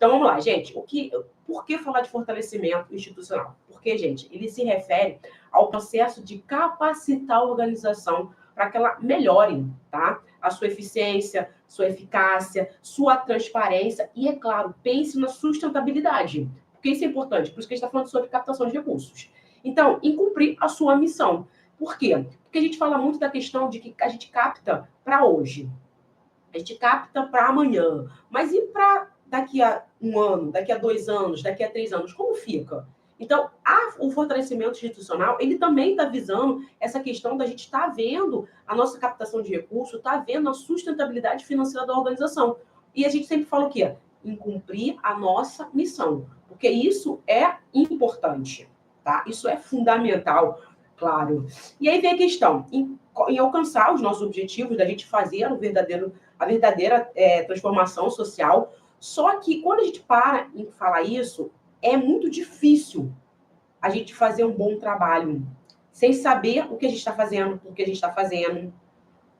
Então, vamos lá, gente. Por que falar de fortalecimento institucional? Porque, gente, ele se refere ao processo de capacitar a organização para que ela melhore, tá? A sua eficiência, sua eficácia, sua transparência e, é claro, pense na sustentabilidade. Porque isso é importante, por isso que a gente está falando sobre captação de recursos. Então, em cumprir a sua missão. Por quê? Porque a gente fala muito da questão de que a gente capta para hoje. A gente capta para amanhã. Mas e para daqui a 1 ano, daqui a 2 anos, daqui a 3 anos? Como fica? Então, o fortalecimento institucional, ele também está visando essa questão da gente estar vendo a nossa captação de recursos, estar vendo a sustentabilidade financeira da organização. E a gente sempre fala o quê? Em cumprir a nossa missão. Porque isso é importante, tá? Isso é fundamental, claro. E aí vem a questão, em alcançar os nossos objetivos, da gente fazer a verdadeira transformação social. Só que quando a gente para em falar isso, é muito difícil a gente fazer um bom trabalho sem saber o que a gente está fazendo, o que a gente está fazendo,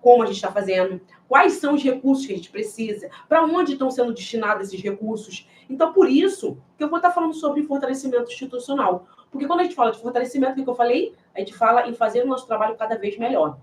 como a gente está fazendo, quais são os recursos que a gente precisa, para onde estão sendo destinados esses recursos. Então, por isso que eu vou estar falando sobre fortalecimento institucional. Porque quando a gente fala de fortalecimento, o que eu falei? A gente fala em fazer o nosso trabalho cada vez melhor.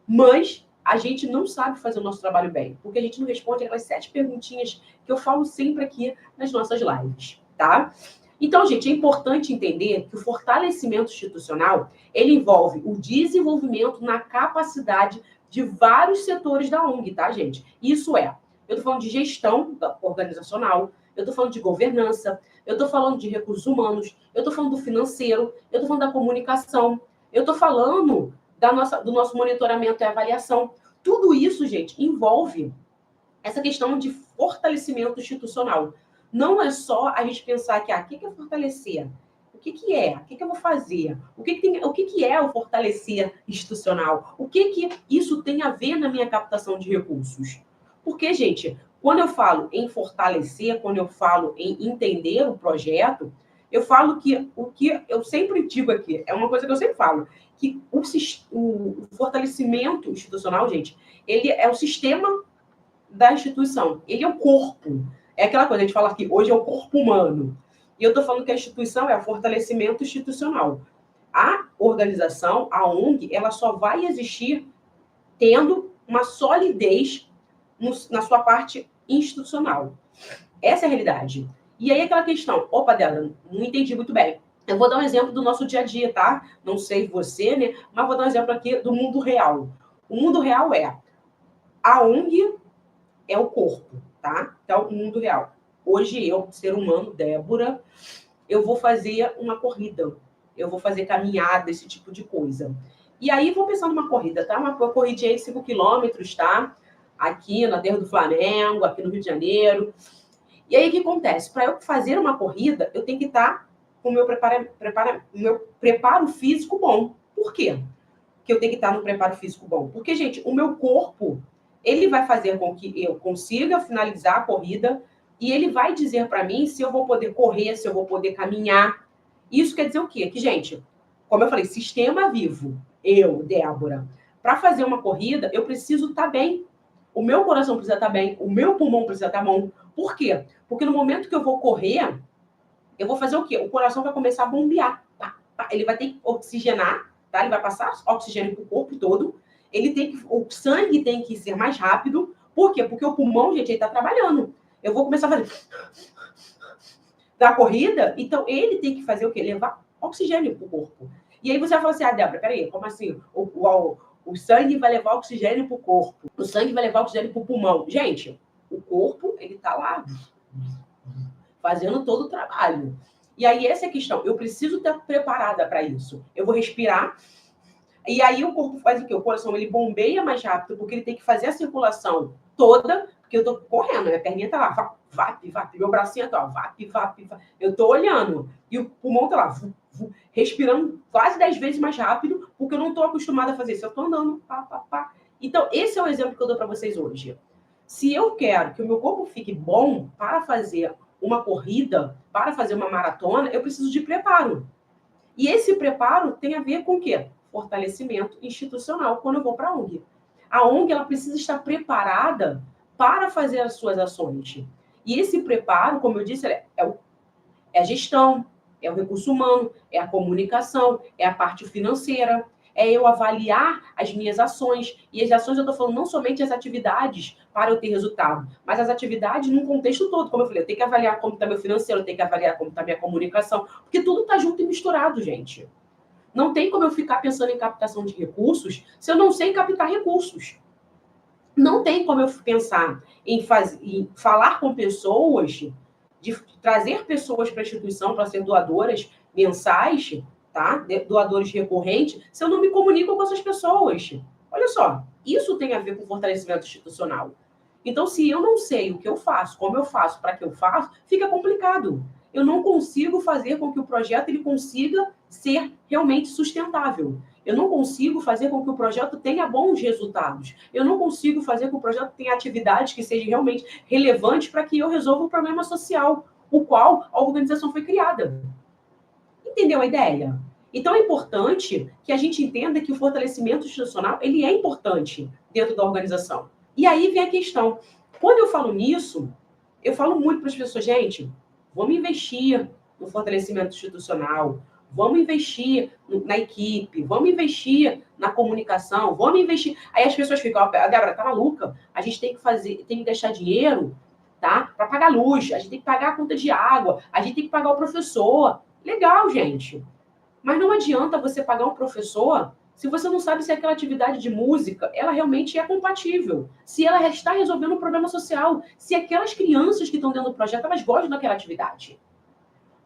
Mas a gente não sabe fazer o nosso trabalho bem, porque a gente não responde aquelas 7 perguntinhas que eu falo sempre aqui nas nossas lives, tá? Então, gente, é importante entender que o fortalecimento institucional, ele envolve o desenvolvimento na capacidade de vários setores da ONG, tá, gente? Isso eu estou falando de gestão organizacional, eu estou falando de governança, eu estou falando de recursos humanos, eu estou falando do financeiro, eu estou falando da comunicação, eu estou falando do nosso monitoramento e avaliação. Tudo isso, gente, envolve essa questão de fortalecimento institucional. Não é só a gente pensar que, o que é fortalecer? O que é? O que eu vou fazer? O que é o fortalecer institucional? O que isso tem a ver na minha captação de recursos? Porque, gente, quando eu falo em fortalecer, quando eu falo em entender o projeto, eu falo que o que eu sempre digo aqui, é uma coisa que eu sempre falo, que o fortalecimento institucional, gente, ele é o sistema da instituição. Ele é o corpo. É aquela coisa, a gente fala que hoje é o corpo humano. E eu estou falando que a instituição é o fortalecimento institucional. A organização, a ONG, ela só vai existir tendo uma solidez na sua parte institucional. Essa é a realidade. E aí aquela questão, opa, Débora, não entendi muito bem. Eu vou dar um exemplo do nosso dia a dia, tá? Não sei você, né? Mas vou dar um exemplo aqui do mundo real. O mundo real a ONG é o corpo, tá? Então, o mundo real. Hoje, eu, ser humano, Débora, eu vou fazer uma corrida. Eu vou fazer caminhada, esse tipo de coisa. E aí, vou pensar numa corrida, tá? Uma corridinha de 5 quilômetros, tá? Aqui na Terra do Flamengo, aqui no Rio de Janeiro. E aí, o que acontece? Para eu fazer uma corrida, eu tenho que estar com o meu preparo físico bom. Por quê? Que eu tenho que estar no preparo físico bom? Porque, gente, o meu corpo, ele vai fazer com que eu consiga finalizar a corrida e ele vai dizer para mim se eu vou poder correr, se eu vou poder caminhar. Isso quer dizer o quê? Que, gente, como eu falei, sistema vivo, eu, Débora, para fazer uma corrida, eu preciso estar bem. O meu coração precisa estar bem, o meu pulmão precisa estar bom. Por quê? Porque no momento que eu vou correr, eu vou fazer o quê? O coração vai começar a bombear. Ele vai ter que oxigenar, tá? Ele vai passar oxigênio para o corpo todo. O sangue tem que ser mais rápido. Por quê? Porque o pulmão, gente, ele está trabalhando. Eu vou começar a fazer da corrida, então ele tem que fazer o quê? Levar oxigênio para o corpo. E aí você vai falar assim, Débora, peraí, como assim? O sangue vai levar oxigênio para o corpo. O sangue vai levar oxigênio para o pulmão. Gente, o corpo, ele está lá fazendo todo o trabalho. E aí essa é a questão. Eu preciso estar preparada para isso. Eu vou respirar. E aí o corpo faz o quê? O coração, ele bombeia mais rápido, porque ele tem que fazer a circulação toda, porque eu tô correndo, minha perninha tá lá, vap, meu bracinho tá lá, vap. Eu tô olhando. E o pulmão tá lá, respirando quase 10 vezes mais rápido, porque eu não tô acostumada a fazer isso. Eu tô andando, pá. Então, esse é o exemplo que eu dou para vocês hoje. Se eu quero que o meu corpo fique bom para fazer uma corrida, para fazer uma maratona, eu preciso de preparo. E esse preparo tem a ver com o quê? Fortalecimento institucional quando eu vou para a ONG. A ONG ela precisa estar preparada para fazer as suas ações. E esse preparo, como eu disse, é a gestão, é o recurso humano, é a comunicação, é a parte financeira, é eu avaliar as minhas ações. E as ações eu estou falando não somente as atividades para eu ter resultado, mas as atividades num contexto todo. Como eu falei, eu tenho que avaliar como está meu financeiro, eu tenho que avaliar como está minha comunicação, porque tudo está junto e misturado, gente. Não tem como eu ficar pensando em captação de recursos se eu não sei captar recursos. Não tem como eu pensar em falar com pessoas, de trazer pessoas para a instituição para ser doadoras mensais, tá? Doadores recorrentes, se eu não me comunico com essas pessoas. Olha só, isso tem a ver com fortalecimento institucional. Então, se eu não sei o que eu faço, como eu faço, para que eu faço, fica complicado. Eu não consigo fazer com que o projeto ele consiga ser realmente sustentável. Eu não consigo fazer com que o projeto tenha bons resultados. Eu não consigo fazer com que o projeto tenha atividades que sejam realmente relevantes para que eu resolva o problema social, o qual a organização foi criada. Entendeu a ideia? Então é importante que a gente entenda que o fortalecimento institucional ele é importante dentro da organização. E aí vem a questão. Quando eu falo nisso, eu falo muito para as pessoas, gente, vamos investir no fortalecimento institucional, vamos investir na equipe, vamos investir na comunicação, vamos investir. Aí as pessoas ficam, a Débora tá maluca, a gente tem que gastar dinheiro, tá? Para pagar luz, a gente tem que pagar a conta de água, a gente tem que pagar o professor. Legal, gente. Mas não adianta você pagar um professor se você não sabe se aquela atividade de música, ela realmente é compatível. Se ela está resolvendo um problema social. Se aquelas crianças que estão dentro do projeto, elas gostam daquela atividade.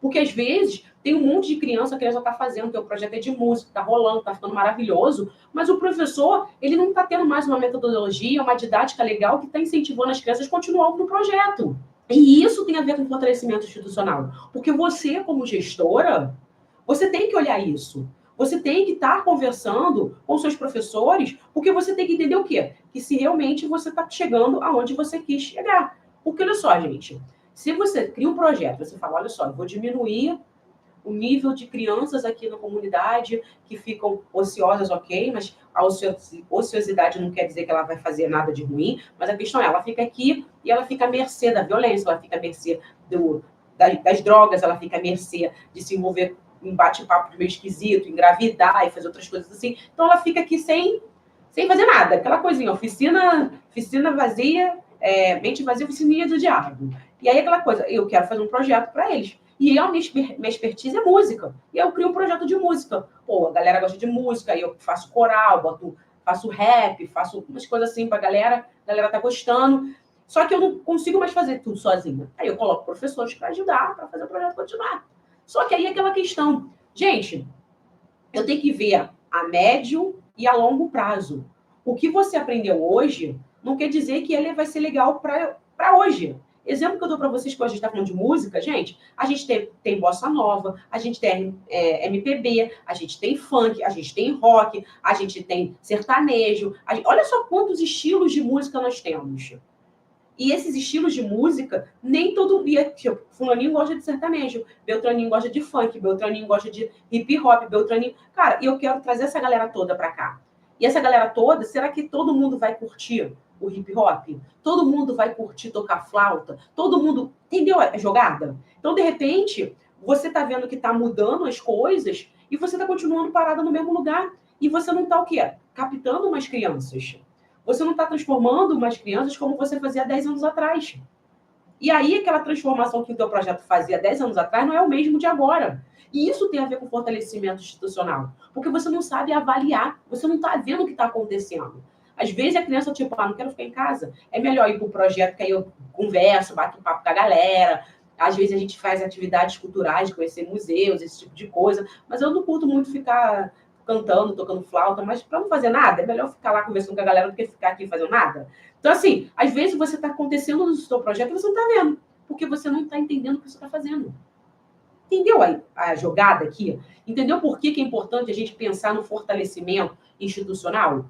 Porque, às vezes, tem um monte de criança que a criança está fazendo, que o projeto é de música, está rolando, está ficando maravilhoso, mas o professor, ele não está tendo mais uma metodologia, uma didática legal que está incentivando as crianças a continuar no projeto. E isso tem a ver com fortalecimento institucional. Porque você, como gestora, você tem que olhar isso. Você tem que estar conversando com seus professores, porque você tem que entender o quê? Que se realmente você está chegando aonde você quis chegar. Porque, olha só, gente, se você cria um projeto, você fala, olha só, eu vou diminuir o nível de crianças aqui na comunidade que ficam ociosas, ok, mas a ociosidade não quer dizer que ela vai fazer nada de ruim, mas a questão é, ela fica aqui e ela fica à mercê da violência, ela fica à mercê das drogas, ela fica à mercê de se envolver em bate-papo meio esquisito, engravidar e fazer outras coisas assim. Então ela fica aqui sem fazer nada, aquela coisinha, oficina vazia, mente vazia, oficina do diabo. E aí aquela coisa, eu quero fazer um projeto para eles. E a minha expertise é música. E eu crio um projeto de música. Pô, a galera gosta de música, aí eu faço coral, faço rap, faço umas coisas assim pra galera. A galera tá gostando. Só que eu não consigo mais fazer tudo sozinha. Aí eu coloco professores para ajudar, para fazer o projeto continuar. Só que aí é aquela questão. Gente, eu tenho que ver a médio e a longo prazo. O que você aprendeu hoje não quer dizer que ele vai ser legal para hoje. Exemplo que eu dou para vocês, que a gente está falando de música, gente, a gente tem bossa nova, a gente tem MPB, a gente tem funk, a gente tem rock, a gente tem sertanejo. Olha só quantos estilos de música nós temos. E esses estilos de música, nem todo dia, tipo, fulaninho gosta de sertanejo, Beltraninho gosta de funk, Beltraninho gosta de hip hop, Beltraninho... Cara, e eu quero trazer essa galera toda pra cá. E essa galera toda, será que todo mundo vai curtir o hip hop? Todo mundo vai curtir tocar flauta? Todo mundo... Entendeu a jogada? Então, de repente, você tá vendo que tá mudando as coisas e você tá continuando parada no mesmo lugar. E você não tá o quê? Captando umas crianças. Você não está transformando umas crianças como você fazia 10 anos atrás. E aí, aquela transformação que o teu projeto fazia 10 anos atrás não é o mesmo de agora. E isso tem a ver com fortalecimento institucional. Porque você não sabe avaliar, você não está vendo o que está acontecendo. Às vezes a criança, tipo, não quero ficar em casa. É melhor ir para o projeto, que aí eu converso, bato um papo com a galera. Às vezes a gente faz atividades culturais, conhecer museus, esse tipo de coisa. Mas eu não curto muito ficar cantando, tocando flauta, mas para não fazer nada, é melhor ficar lá conversando com a galera do que ficar aqui fazendo nada. Então, assim, às vezes você está acontecendo no seu projeto e você não está vendo, porque você não está entendendo o que você está fazendo. Entendeu a jogada aqui? Entendeu por que é importante a gente pensar no fortalecimento institucional?